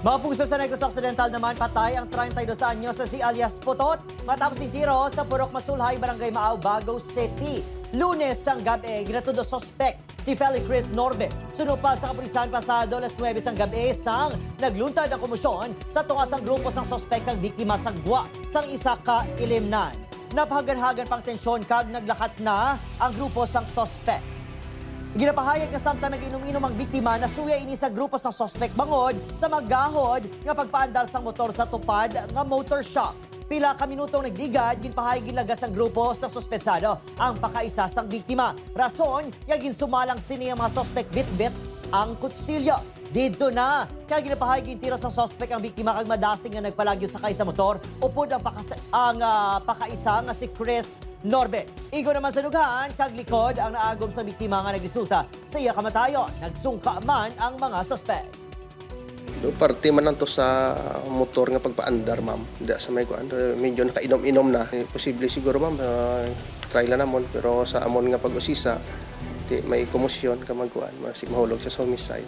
Mapuso sa Negros Occidental naman, patay ang 32 anyos sa si alias Putot matapos ng tiro sa Purok Masulhay, Barangay Maaw, Bagao City. Lunes ang gabi, ginatudo suspect si Feli Chris Norbe. Sunod sa kapulisan pasado alas 9 ang gabi sang nagluntad ang komosyon sa tungasang grupo sang suspect ang biktima sa gwa sang isa ka ilimnan. Napahagan-hagan pang tensyon kag naglakat na ang grupo sang suspect. Ginapahayag na samtang nag-inom-inom ang biktima na suya ini sa grupo sa suspect bangod sa maggahod nga pagpaandar sa motor sa tupad nga motor shop. Pila ka minutong nagdigad, ginpahayag gilagas ang grupo sa suspetsado ang pakaisa sang biktima. Rason, yagin sumalang sini ang mga suspect bit-bit ang kutsilyo. Dito na, kaya ginapahayag yung tiro sa suspect ang biktima kag madasing nga nagpalagyo sa sa motor upod ang pakaisa nga si Chris Norbe. Igo naman sa dugaan, kag likod ang naagom sa biktima nga nagresulta sa iya kamatayon. Nagsungka man ang mga suspect. Do parte man lang to sa motor nga pagpaandar, ma'am. Hindi sa may kuan, medyo nakainom-inom na. Posible siguro, ma'am, try lang namon, pero sa amon nga pag-usisa, di may komosyon ka magkuan, masig mahulog siya sa homicide.